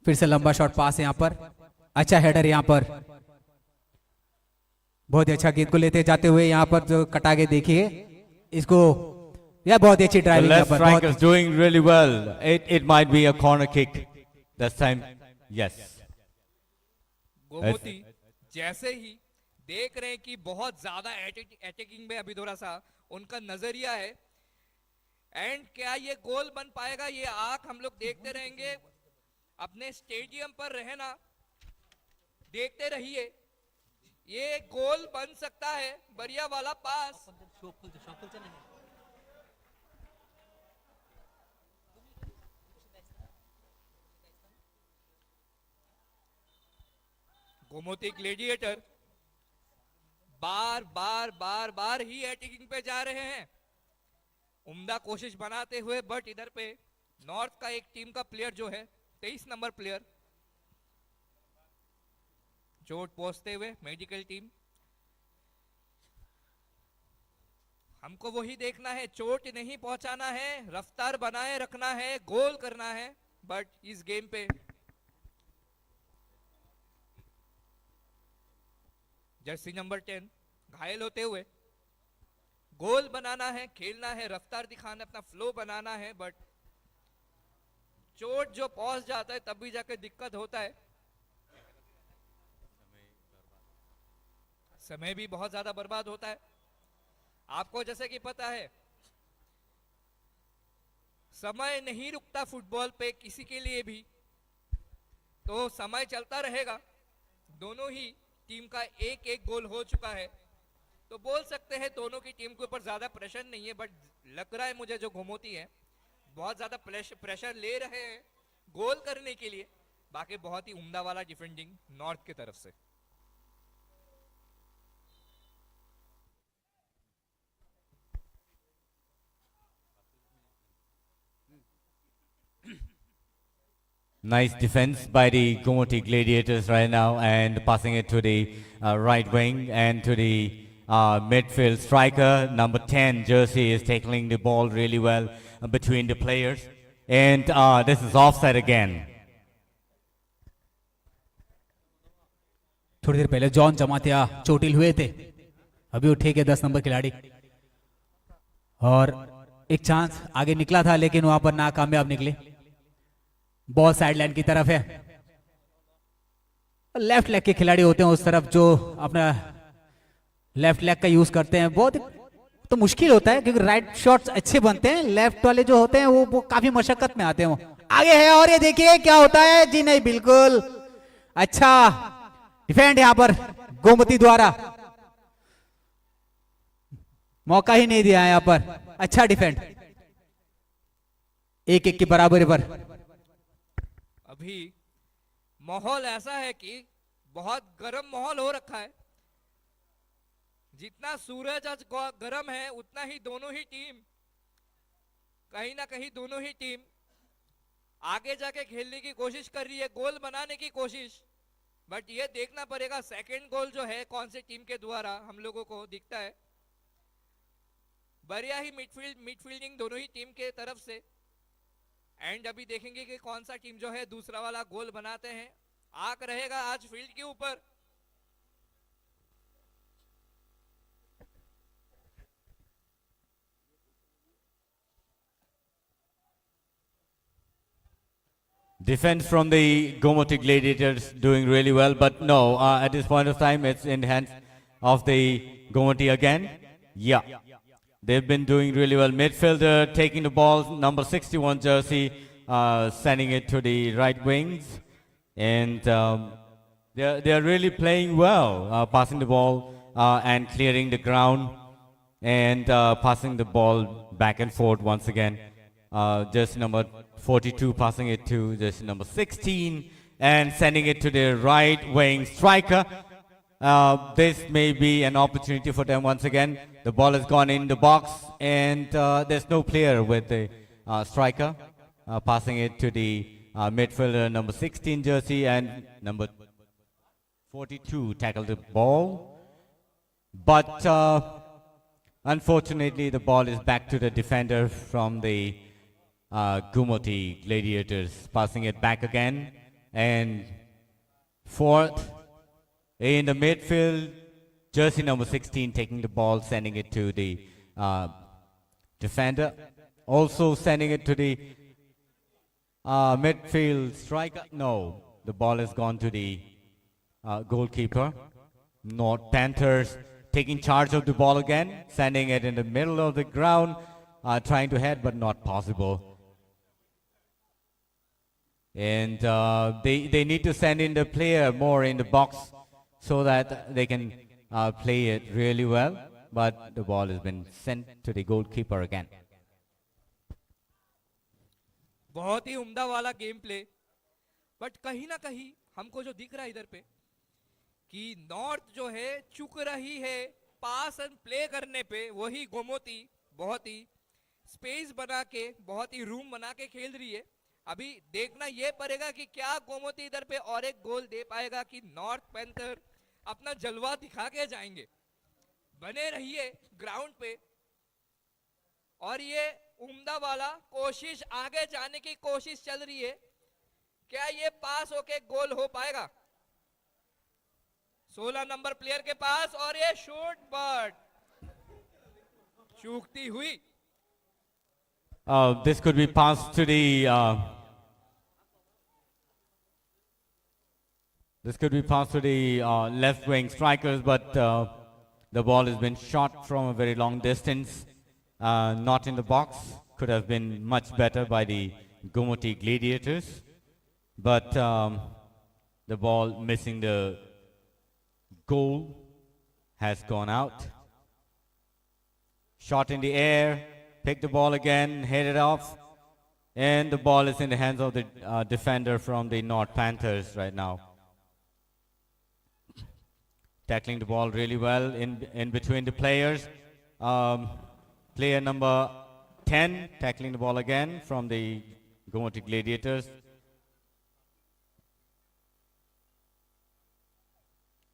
फिर से लंबा शॉट पास यहाँ पर, अच्छा हेडर यहाँ पर, बहुत ही अच्छा गेंद को लेते जाते हुए यहाँ पर जो कटा के देखिए इसको, यह बहुत ही अच्छी ड्राइविंग यहाँ पर। Left is doing really well. It might be a corner kick this time. Yes. Gomti जैसे ही देख रहे हैं कि बहुत ज्यादा अटैकिंग में अभी थोड़ा सा उनका नजरिया है, एंड क्या ये गोल बन पाएगा, ये आंख हम लोग देखते रहेंगे। अपने स्टेडियम पर रहना, देखते रहिए ये गोल बन सकता है, बढ़िया वाला पास। गोमती ग्लेडिएटर बार बार बार बार ही अटैकिंग पे जा रहे हैं, उम्दा कोशिश बनाते हुए, बट इधर पे नॉर्थ का एक टीम का प्लेयर जो है 23 नंबर प्लेयर चोट पहुंचते हुए, मेडिकल टीम। हमको वही देखना है, चोट नहीं पहुंचाना है, रफ्तार बनाए रखना है, गोल करना है। बट इस गेम पे जर्सी नंबर 10 घायल होते हुए, गोल बनाना है, खेलना है, रफ्तार दिखाना, अपना फ्लो बनाना है। बट चोट जो पहुंच जाता है तब भी जाकर दिक्कत होता है, समय भी बहुत ज्यादा बर्बाद होता है। आपको जैसे कि पता है, समय नहीं रुकता फुटबॉल पे किसी के लिए भी, तो समय चलता रहेगा। दोनों ही टीम का एक एक गोल हो चुका है, तो बोल सकते हैं दोनों की टीम के ऊपर ज्यादा प्रेशर नहीं है। बट लग रहा है मुझे जो घुमोती है बहुत ज्यादा प्रेशर ले रहे हैं गोल करने के लिए। बाकी बहुत ही उम्दा वाला डिफेंडिंग नॉर्थ की तरफ से। Nice defense by the Gomoti Gladiators right now, and passing it to the right wing and to the midfield striker. Number 10 jersey is tackling the ball really well between the players. And this is offside again. थोड़ी देर पहले John Jamatia चोटिल हुए थे, अभी उठे के 10 number खिलाड़ी, और एक चांस आगे निकला था लेकिन वहां पर नाकामयाब निकले। बॉल साइडलाइन की तरफ है, लेफ्ट लेग के खिलाड़ी होते हैं उस तरफ जो अपना लेफ्ट लेग का यूज करते हैं। बहुत तो मुश्किल होता है क्योंकि राइट शॉट्स अच्छे बनते हैं, लेफ्ट वाले जो होते हैं वो काफी मशक्कत में आते हैं। वो आगे है और ये देखिए क्या होता है जी, नहीं बिल्कुल अच्छा डिफेंड यहां पर गोमती द्वारा, मौका ही नहीं दिया यहां पर, अच्छा डिफेंड, 1-1 की बराबरी पर। अभी माहौल ऐसा है कि बहुत गर्म माहौल हो रखा है, जितना सूरज आज गर्म है उतना ही दोनों ही टीम कहीं ना कहीं दोनों ही टीम आगे जाके खेलने की कोशिश कर रही है, गोल बनाने की कोशिश। बट ये देखना पड़ेगा सेकंड गोल जो है कौन से टीम के द्वारा हम लोगों को दिखता है। बढ़िया ही मिडफील्डिंग दोनों ही टीम के तरफ से। एंड अभी देखेंगे कि कौन सा टीम जो है दूसरा वाला गोल बनाते हैं। आंख रहेगा आज फील्ड के ऊपर। Defense from the Gomoti Gladiators doing really well, but no, at this point of time, it's in hands of the Gomoti again. Yeah, they've been doing really well. Midfielder taking the ball, number 61 jersey, sending it to the right wings. And they're really playing well, passing the ball and clearing the ground and passing the ball back and forth once again. Jersey number 42 passing it to jersey number 16 and sending it to the right wing striker. This may be an opportunity for them once again. The ball has gone in the box and there's no player with the striker. Passing it to the midfielder number 16 jersey, and number 42 tackled the ball. But unfortunately the ball is back to the defender from the Gomoti Gladiators, passing it back again. And fourth in the midfield, jersey number 16 taking the ball, sending it to the defender. Also sending it to the midfield striker. No, the ball has gone to the goalkeeper. North Panthers taking charge of the ball again, sending it in the middle of the ground, trying to head but not possible. And they need to send in the player more in the box so that they can play it really well. But the ball has been sent to the goalkeeper again. बहुत ही उम्दा वाला game play, but कहीं ना कहीं हमको जो दिख रहा है इधर पे कि नॉर्थ जो है चुक रही है पास एंड प्ले करने पे, वही गोमती बहुत ही स्पेस बना के, बहुत ही रूम बना के खेल रही है। अभी देखना ये पड़ेगा कि क्या गोमती इधर पे और एक गोल दे पाएगा कि नॉर्थ पैंथर अपना जलवा दिखा के जाएंगे। बने रहिए ग्राउंड पे, और ये उम्दा वाला कोशिश, आगे जाने की कोशिश चल रही है। क्या ये पास होके गोल हो पाएगा? 16 नंबर प्लेयर के पास, और ये शॉट बट चूकती हुई। This could be passed to the left wing strikers, but the ball has been shot from a very long distance, not in the box. Could have been much better by the Gomoti Gladiators, but the ball missing the goal has gone out. Shot in the air. Pick the ball again, head it off, and the ball is in the hands of the defender from the North Panthers right now. Tackling the ball really well in between the players. Player number 10 tackling the ball again from the Gomoti Gladiators.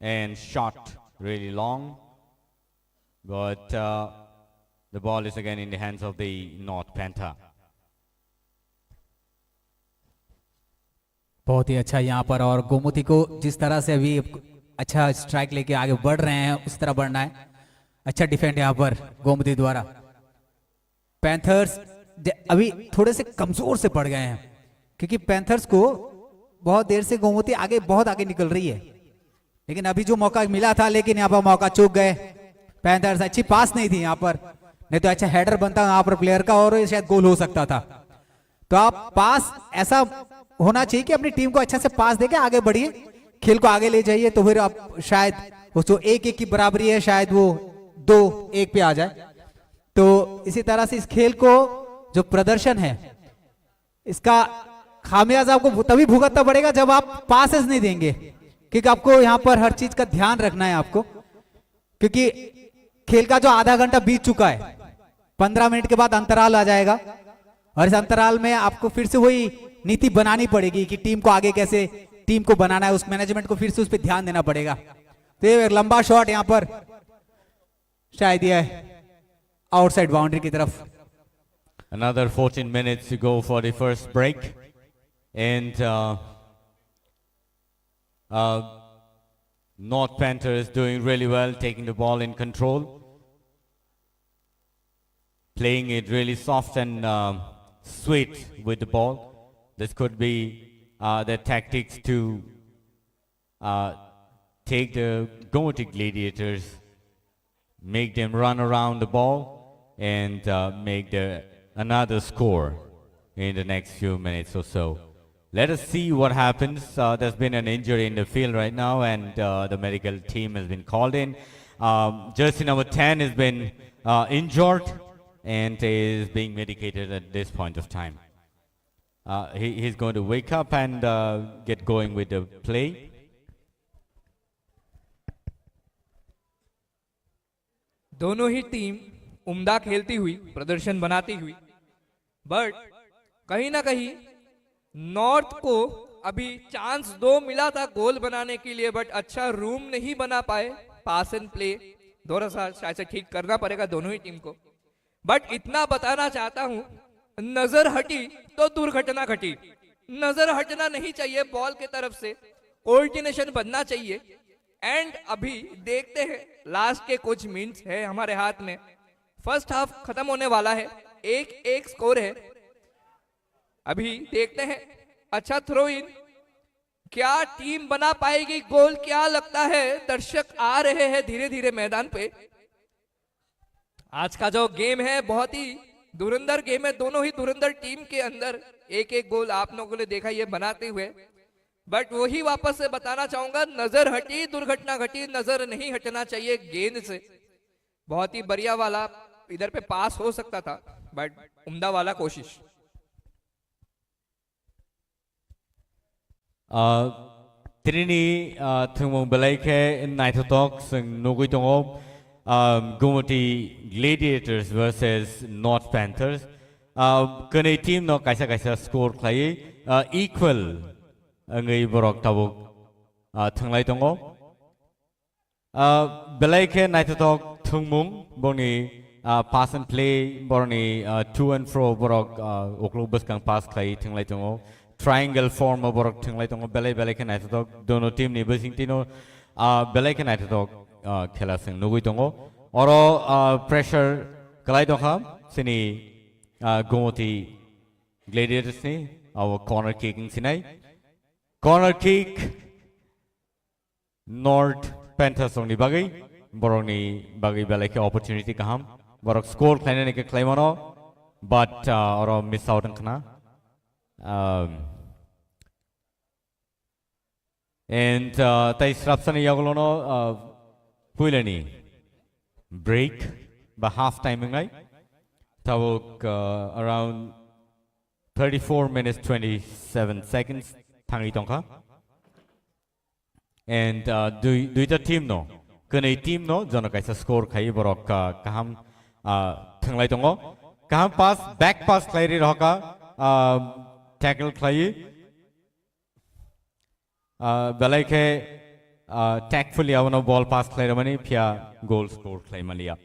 And shot really long, but the ball is again in the hands of the North Panther. बहुत ही अच्छा यहाँ पर, और गोमती को जिस तरह से अभी अच्छा स्ट्राइक लेके आगे बढ़ रहे हैं उस तरह बढ़ना है। अच्छा डिफेंड यहाँ पर गोमती द्वारा। पैंथर्स अभी थोड़े से कमजोर से पड़ गए हैं, क्योंकि पैंथर्स को बहुत देर से गोमती आगे बहुत आगे निकल रही है, लेकिन अभी जो मौका मिला था, लेकिन यहाँ पर मौका चूक गए पैंथर्स। अच्छी पास नहीं थी यहाँ पर, नहीं तो अच्छा हेडर बनता यहाँ पर प्लेयर का और शायद गोल हो सकता था। तो आप पास ऐसा होना चाहिए कि अपनी टीम को अच्छा से पास देके आगे बढ़िए, खेल को आगे ले जाइए, तो फिर आप शायद वो जो 1-1 की बराबरी है शायद वो 2-1 पे आ जाए। तो इसी तरह से इस खेल को जो प्रदर्शन है इसका खामियाजा आपको तभी भुगतना पड़ेगा जब आप पासेस नहीं देंगे, क्योंकि आपको यहाँ पर हर चीज का ध्यान रखना है आपको, क्योंकि खेल का जो आधा घंटा बीत चुका है, 15 मिनट के बाद अंतराल आ जाएगा, और इस अंतराल में आपको फिर से वही नीति बनानी पड़ेगी कि टीम को आगे कैसे टीम को बनाना है, उस मैनेजमेंट को फिर से उस पर ध्यान देना पड़ेगा। तो ये एक लंबा शॉट यहाँ पर शायद ये आउटसाइड बाउंड्री की तरफ। Another 14 minutes to go for the first break, and North Panther is doing really well, taking the ball in control, playing it really soft and sweet with the ball. This could be their tactics to take the Gomoti Gladiators, make them run around the ball, and make another score in the next few minutes or so. Let us see what happens. There's been an injury in the field right now, and the medical team has been called in. Jersey number 10 has been injured and is being medicated at this point of time. He's going to wake up and get going with the play. दोनों ही team उम्दा खेलती हुई, प्रदर्शन बनाती हुई, but कहीं ना कहीं नॉर्थ को अभी चांस 2 मिला था गोल बनाने के लिए, बट अच्छा रूम नहीं बना पाए। पास एंड प्ले थोड़ा सा शायद से ठीक करना पड़ेगा दोनों ही टीम को। बट इतना बताना चाहता हूं, नजर हटी तो दुर्घटना घटी। नजर हटना नहीं चाहिए बॉल के तरफ से, कोऑर्डिनेशन बनना चाहिए। एंड अभी देखते हैं, लास्ट के कुछ मिनट्स है हमारे हाथ में, फर्स्ट हाफ खत्म होने वाला है, 1-1 स्कोर है। अभी देखते हैं, अच्छा थ्रो इन, क्या टीम बना पाएगी गोल? क्या लगता है? दर्शक आ रहे हैं धीरे धीरे मैदान पे। आज का जो गेम है बहुत ही धुरंधर गेम है, दोनों ही धुरंधर टीम के अंदर 1-1 गोल आप लोगों ने देखा ये बनाते हुए। बट वही वापस से बताना चाहूंगा, नजर हटी दुर्घटना घटी, नजर नहीं हटना चाहिए गेंद से। बहुत ही बढ़िया वाला इधर पे पास हो सकता था, बट उम्दा वाला कोशिश। Trini thungmung belaike naitotok sing nugui tongo Gumoti Gladiators versus North Panthers. Kene team no kaisa score klai equal ngai borok tabuk thunglai tongo. Belaike naitotok thungmung boni pass and play borni to and fro borok oklubus kang pass klai thunglai tongo. Triangle form of work thing like belay can I talk dono team ni basing tino belay can I talk kelasing nugui tongo oro pressure kalai doha sini gomoti Gladiators ni our corner kicking sinai corner kick North Panthers ong ni bagay borong ni bagay belay ke opportunity kaham borok score klein ni ke claimono but oro miss out ang kana. And tai srapsani yagolono puilani break by half time ngai tawuk around 34 minutes 27 seconds thangi tongkha and duita team no kene team no jono kaisa score khai borok kaham thanglai tongo kaham pass back pass khlairi roka tackle khlai belai ke tactfully avano ball pass khlai ramani phia goal score khlai malia.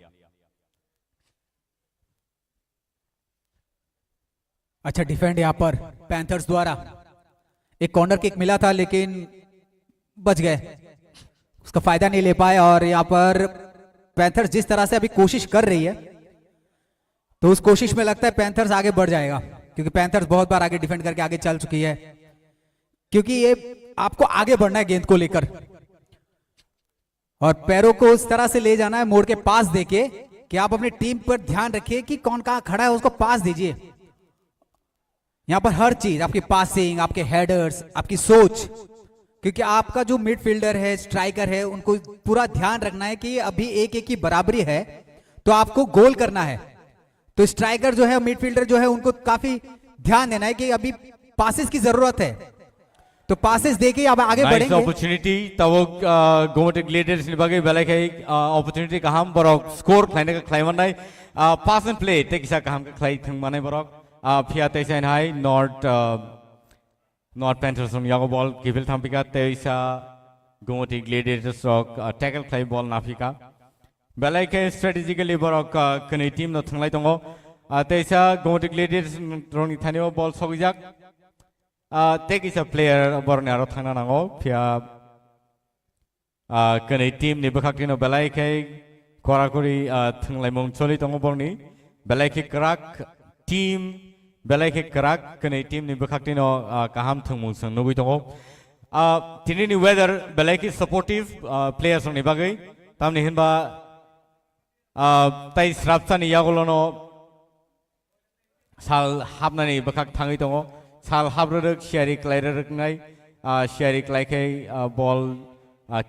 अच्छा defend यहाँ पर panthers द्वारा एक corner kick मिला था लेकिन बच गए, उसका फायदा नहीं ले पाए और यहाँ पर पैंथर्स जिस तरह से अभी कोशिश कर रही है तो उस कोशिश में लगता है पैंथर्स आगे बढ़ जाएगा क्योंकि पैंथर्स बहुत बार आगे डिफेंड करके आगे चल चुकी है क्योंकि ये आपको आगे बढ़ना है गेंद को लेकर और पैरों को उस तरह से ले जाना है मोड़ के पास देके कि आप अपनी टीम पर ध्यान रखिए कि कौन कहां खड़ा है उसको पास दीजिए। यहां पर हर चीज आपकी पासिंग, आपके हेडर्स, आपकी सोच, क्योंकि आपका जो मिडफील्डर है, स्ट्राइकर है, उनको पूरा ध्यान रखना है कि अभी 1-1 की बराबरी है तो आपको गोल करना है। तो स्ट्राइकर जो है, मिडफील्डर जो है, उनको काफी ध्यान देना है कि अभी पासेस की जरूरत है तो पासेस देके अब आगे बढ़ेंगे। opportunity tabo Gomoti Gladiators ni bagai belai kai opportunity kaham borok score khlaina ka khlaiman nai pass and play tekisa kaham ka khlai thung manai borok phia taisa hai North Panthers on yago ball gibil thampika taisa Gomoti Gladiators rock tackle khlai ball nafika belai kai strategically borok kani team no thunglai tongo taisa Gomoti Gladiators roni thanio ball sogijak take is a player born out of Tanango, Pia Kane team, Nibakino Belake, Korakuri, Tunglemon Soli Tongoborni, Belake Krak team, Belake Krak, Kane team, Nibakino, Kaham Tumus, and Nubitongo. Tinini weather, Belake is supportive, players on Nibagay, Tamni Himba, Tais Rapsani Yagolono, Sal Habnani Bakak Tangitongo. Sal habruk sharik lairuk nai sharik like ball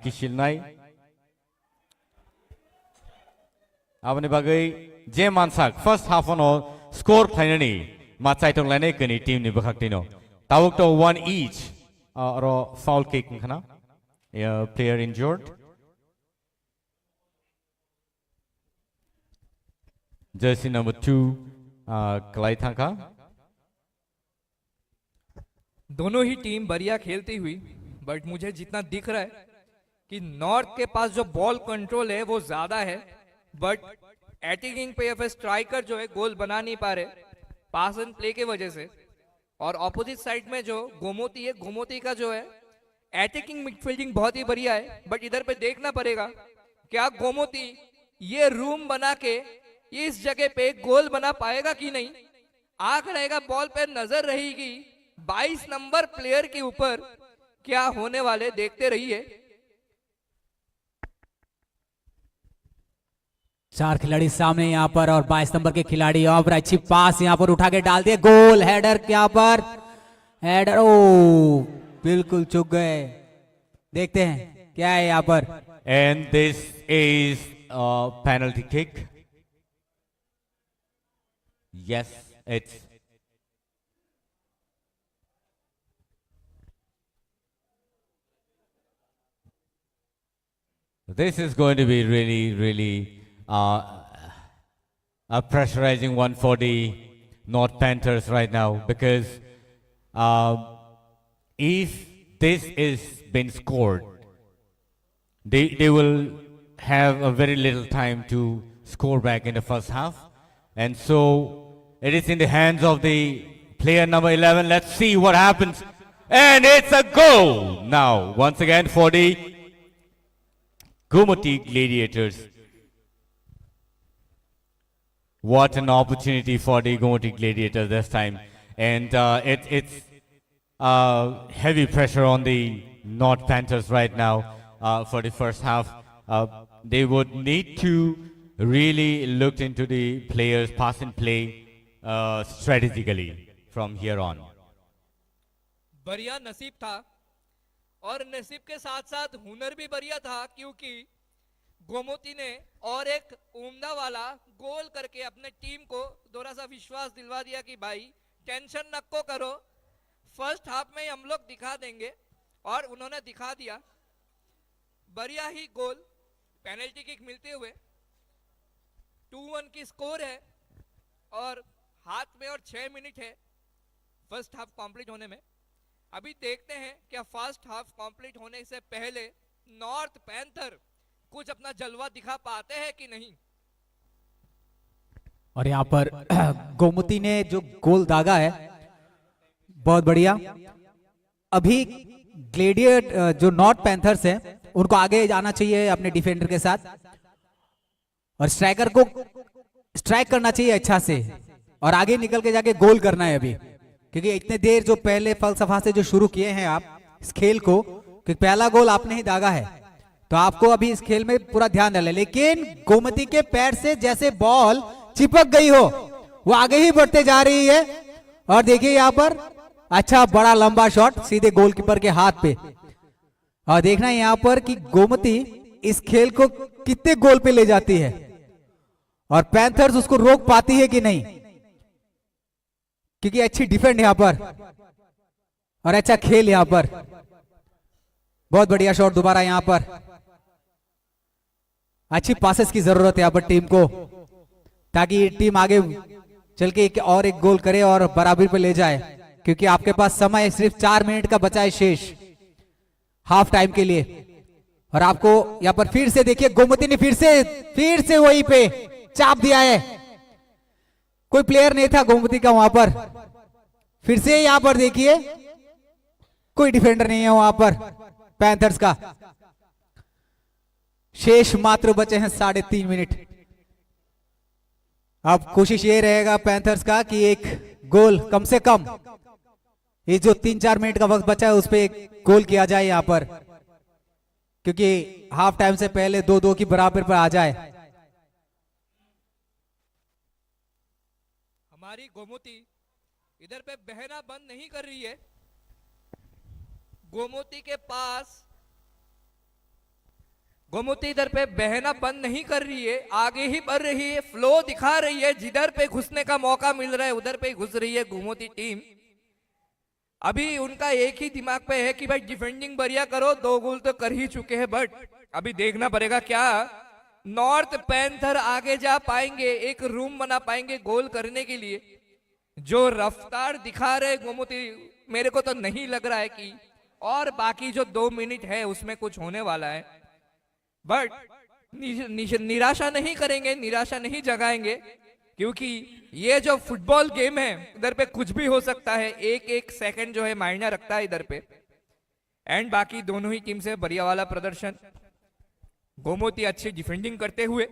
kishil nai abani bagai je mansak first half ono score finally matsai tong lane kani team ni bakhaktino tawuk to one each ro foul kick khana player injured jersey number 2 Kalai Thangka. दोनों ही team बढ़िया खेलती हुई, but मुझे जितना दिख रहा है कि नॉर्थ के पास जो बॉल कंट्रोल है वो ज्यादा है, बट अटैकिंग पे या फिर स्ट्राइकर जो है गोल बना नहीं पा रहे पास एंड प्ले के वजह से। और ऑपोजिट साइड में जो गोमती है, गोमती का जो है अटैकिंग मिडफील्डिंग बहुत ही बढ़िया है, बट इधर पे देखना पड़ेगा क्या गोमती ये रूम बना के इस जगह पे गोल बना पाएगा कि नहीं। आंख रहेगा बॉल पे, नजर रहेगी 22 नंबर प्लेयर के ऊपर, क्या होने वाले देखते रहिए। 4 खिलाड़ी सामने यहाँ पर और 22 नंबर के खिलाड़ी और अच्छी पास यहाँ पर उठा के डाल दिए, गोल हेडर यहाँ पर हेडर। ओ बिल्कुल चुक गए। देखते हैं क्या है यहाँ पर। And this is a penalty kick. Yes, it's. This is going to be really a pressurizing one for the North Panthers right now, because if this is been scored, they will have a very little time to score back in the first half, and so it is in the hands of the player number 11. Let's see what happens, and it's a goal now once again for the Gomati Gladiators. What an opportunity for the Gomati Gladiators this time, and it's heavy pressure on the North Panthers right now for the first half. They would need to really look into the players' pass and play strategically from here on. बढ़िया नसीब था, और नसीब के साथ साथ हुनर भी बढ़िया था, क्योंकि गोमती ने और एक उम्दा वाला गोल करके अपने टीम को थोड़ा सा विश्वास दिलवा दिया कि भाई टेंशन नको करो, फर्स्ट हाफ में हम लोग दिखा देंगे, और उन्होंने दिखा दिया। बढ़िया ही गोल, पेनल्टी किक मिलते हुए 2-1 की स्कोर है, और हाथ में और 6 मिनट है फर्स्ट हाफ कंप्लीट होने में। अभी देखते हैं क्या फर्स्ट हाफ कंप्लीट होने से पहले नॉर्थ पैंथर कुछ अपना जलवा दिखा पाते हैं कि नहीं। और यहाँ पर गोमती ने जो गोल दागा है बहुत बढ़िया। अभी ग्लेडिएट जो नॉर्थ पैंथर्स है उनको आगे जाना चाहिए अपने डिफेंडर के साथ, और स्ट्राइकर को स्ट्राइक करना चाहिए अच्छा से, और आगे निकल के जाके गोल करना है अभी, क्योंकि इतने देर जो पहले फलसफा से जो शुरू किए हैं आप इस खेल को, क्योंकि पहला गोल आपने ही दागा है, तो आपको अभी इस खेल में पूरा ध्यान डालना है। लेकिन गोमती के पैर से जैसे बॉल चिपक गई हो, वो आगे ही बढ़ते जा रही है, और देखिए यहाँ पर अच्छा बड़ा लंबा शॉट सीधे गोलकीपर के हाथ पे। और देखना यहाँ पर कि गोमती इस खेल को कितने गोल पे ले जाती है, और पैंथर्स उसको रोक पाती है कि नहीं, क्योंकि अच्छी डिफेंड यहाँ पर और अच्छा खेल यहाँ पर। बहुत बढ़िया शॉट दोबारा यहाँ पर। अच्छी पासेस की जरूरत है यहाँ पर टीम को, ताकि टीम आगे चल के और एक गोल करे और बराबरी पे ले जाए, क्योंकि आपके पास समय सिर्फ 4 मिनट का बचा है शेष हाफ टाइम के लिए। और आपको यहाँ पर फिर से देखिए गोमती ने फिर से वहीं पे चाप दिया है, कोई प्लेयर नहीं था गोमती का वहां पर। फिर से यहाँ पर देखिए कोई डिफेंडर नहीं है वहां पर पैंथर्स का। शेष मात्र बचे हैं 3.5 मिनट। अब कोशिश ये रहेगा पैंथर्स का कि एक गोल कम से कम ये जो 3-4 मिनट का वक्त बचा है उस पर एक गोल किया जाए यहाँ पर, क्योंकि हाफ टाइम से पहले 2-2 की बराबर पर आ जाए। हमारी गोमती इधर पे बहना बंद नहीं कर रही है। गोमती इधर पे बहना बंद नहीं कर रही है, आगे ही बढ़ रही है, फ्लो दिखा रही है। जिधर पे घुसने का मौका मिल रहा है उधर पे घुस रही है गोमती टीम। अभी उनका एक ही दिमाग पे है कि भाई डिफेंडिंग बढ़िया करो, 2 गोल तो कर ही चुके हैं, बट अभी देखना पड़ेगा क्या नॉर्थ पैंथर आगे जा पाएंगे, एक रूम बना पाएंगे गोल करने के लिए। जो रफ्तार दिखा रहे गोमती, मेरे को तो नहीं लग रहा है कि और बाकी जो 2 मिनट है उसमें कुछ होने वाला है। बट निराशा नहीं करेंगे, निराशा नहीं जगाएंगे, क्योंकि ये जो फुटबॉल गेम है इधर पे कुछ भी हो सकता है। एक सेकंड जो है मायने रखता है इधर पे। एंड बाकी दोनों ही टीम से बढ़िया वाला प्रदर्शन, गोमती अच्छी डिफेंडिंग करते हुए।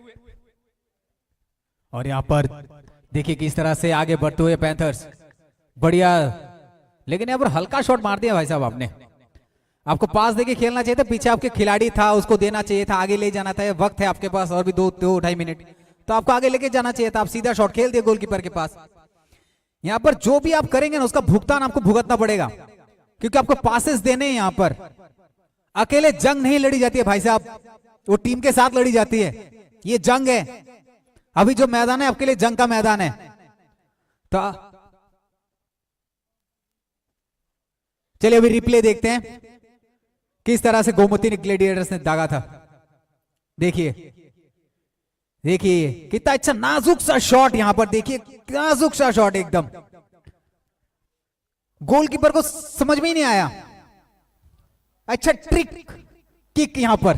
और यहाँ पर देखिए किस तरह से आगे बढ़ते हुए पैंथर्स, बढ़िया। लेकिन यहाँ पर हल्का शॉट मार दिया भाई साहब आपने। आपको पास देके खेलना चाहिए था, पीछे आपके खिलाड़ी था उसको देना चाहिए था, आगे ले जाना था। वक्त है आपके पास और भी 2-2.5 मिनट, तो आपको आगे लेके जाना चाहिए था। आप सीधा शॉट खेल दिए गोलकीपर के पास। यहाँ पर जो भी आप करेंगे ना उसका भुगतान आपको भुगतना पड़ेगा, क्योंकि आपको पासेस देने हैं यहां पर। अकेले जंग नहीं लड़ी जाती है भाई साहब, वो टीम के साथ लड़ी जाती है। ये जंग है, अभी जो मैदान है आपके लिए जंग का मैदान है। तो चलिए अभी रिप्ले देखते हैं किस तरह से गोमती ने ग्लेडिएटर्स ने दागा था। देखिए देखिए कितना अच्छा नाजुक सा शॉट यहां पर, देखिए नाजुक सा शॉट एकदम, गोलकीपर को समझ में ही नहीं आया। अच्छा ट्रिक किक यहां पर।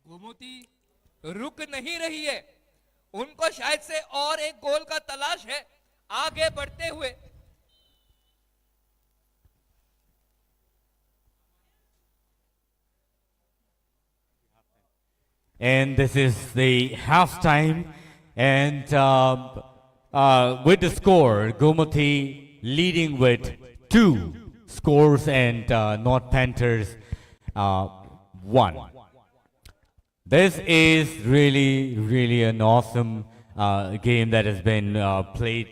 गोमती रुक नहीं रही है, उनको शायद से और एक गोल का तलाश है आगे बढ़ते हुए। And this is the halftime. And with the score, Gomati leading with 2 scores and North Panthers 1. This is really an awesome game that has been played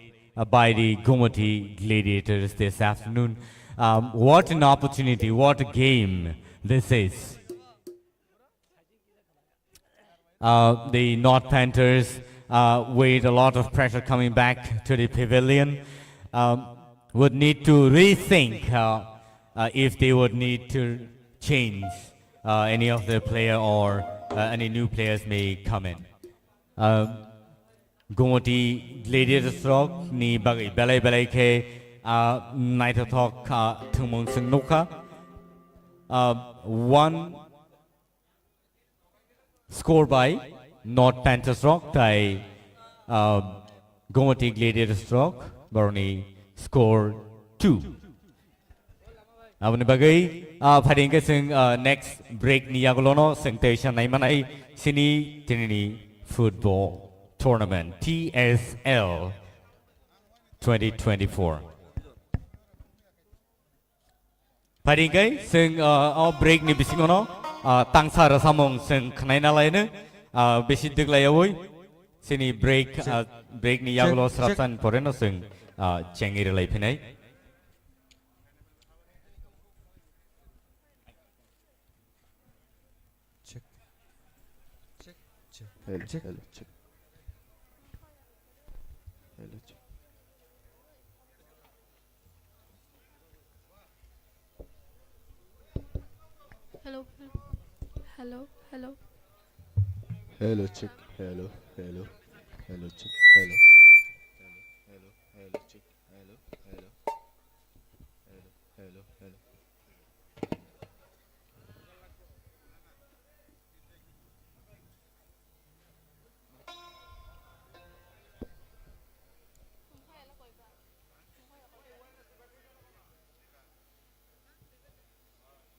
by the Gomati Gladiators this afternoon. What an opportunity, what a game this is. The North Panthers with a lot of pressure coming back to the pavilion would need to rethink if they would need to change any of their player or any new players may come in. Gomati Gladiators Rock ni bagai belai belai ke Night Talk Thumong Singnuka 1 score by North Panthers Rock by Gomati Gladiators Rock Baroni score 2. Abang bagai paling ke sing next break ni agolono sengtation nai manai sini tinini football tournament TSL 2024. Paling ke sing break ni bisingono tangsa rasamong sing khnai na lai ne besi dik lai awoi sini break break ni agolo srasan poreno sing chengir lai phinai. Hello, check. Hello, check. Hello. Hello, check. Hello, check. Hello, check. Hello,